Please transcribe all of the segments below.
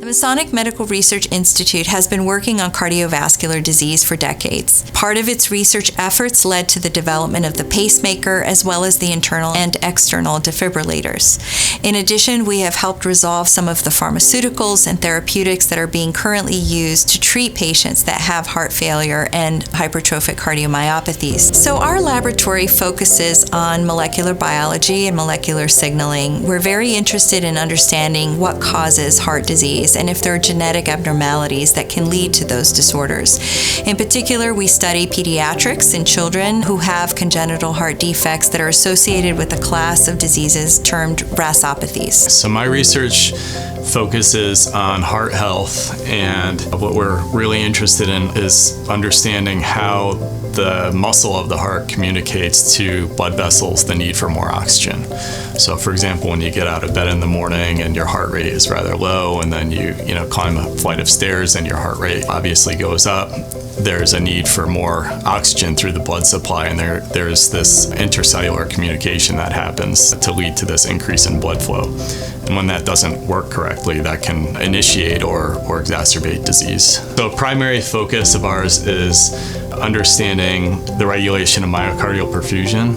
The Masonic Medical Research Institute has been working on cardiovascular disease for decades. Part of its research efforts led to the development of the pacemaker as well as the internal and external defibrillators. In addition, we have helped resolve some of the pharmaceuticals and therapeutics that are being currently used to treat patients that have heart failure and hypertrophic cardiomyopathies. So our laboratory focuses on molecular biology and molecular signaling. We're very interested in understanding what causes heart disease and if there are genetic abnormalities that can lead to those disorders. In particular, we study pediatrics in children who have congenital heart defects that are associated with a class of diseases termed RASopathies. So my research focuses on heart health, and what we're really interested in is understanding how the muscle of the heart communicates to blood vessels the need for more oxygen. So for example, when you get out of bed in the morning and your heart rate is rather low, and then you climb a flight of stairs and your heart rate obviously goes up, there's a need for more oxygen through the blood supply, and there's this intercellular communication that happens to lead to this increase in blood flow. And when that doesn't work correctly, that can initiate or exacerbate disease. So a primary focus of ours is understanding the regulation of myocardial perfusion,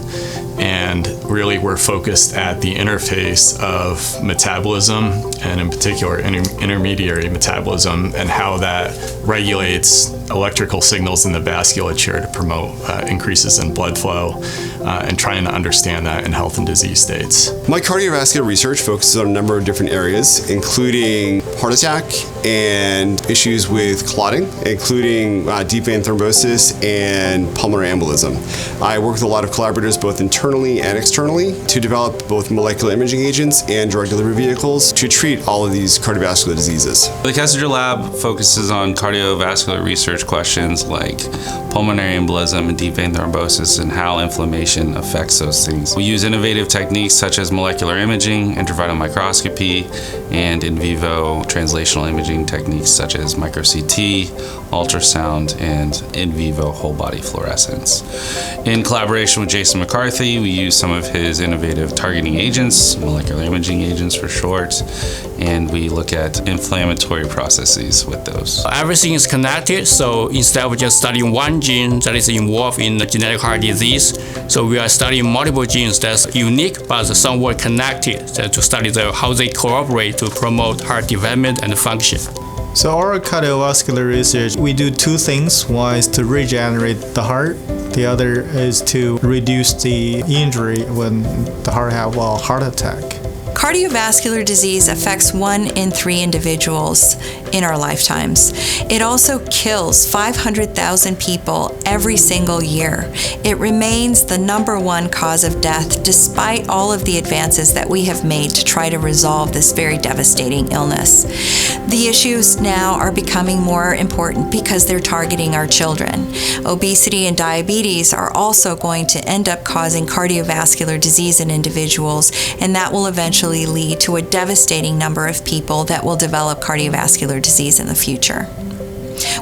and really we're focused at the interface of metabolism, and in particular intermediary metabolism, and how that regulates electrical signals in the vasculature to promote increases in blood flow, and trying to understand that in health and disease states. My cardiovascular research focuses on a number of different areas, including heart attack and issues with clotting, including deep vein thrombosis and pulmonary embolism. I work with a lot of collaborators both internally and externally to develop both molecular imaging agents and drug delivery vehicles to treat all of these cardiovascular diseases. The Kessinger Lab focuses on cardiovascular research questions like pulmonary embolism and deep vein thrombosis and how inflammation affects those things. We use innovative techniques such as molecular imaging, intravital microscopy, and in vivo translational imaging techniques such as micro-CT, ultrasound, and in vivo whole body fluorescence. In collaboration with Jason McCarthy, we use some of his innovative targeting agents, molecular imaging agents for short, and we look at inflammatory processes with those. Everything is connected, so instead of just studying one gene that is involved in the genetic heart disease, so we are studying multiple genes that's unique but somewhat connected to study how they cooperate to promote heart development and function. So our cardiovascular research, we do two things. One is to regenerate the heart. The other is to reduce the injury when the heart have a heart attack. Cardiovascular disease affects 1 in 3 individuals in our lifetimes. It also kills 500,000 people every single year. It remains the #1 cause of death despite all of the advances that we have made to try to resolve this very devastating illness. The issues now are becoming more important because they're targeting our children. Obesity and diabetes are also going to end up causing cardiovascular disease in individuals, and that will eventually lead to a devastating number of people that will develop cardiovascular disease in the future.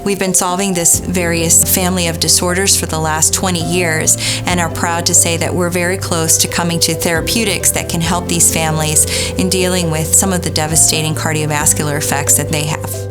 We've been solving this various family of disorders for the last 20 years and are proud to say that we're very close to coming to therapeutics that can help these families in dealing with some of the devastating cardiovascular effects that they have.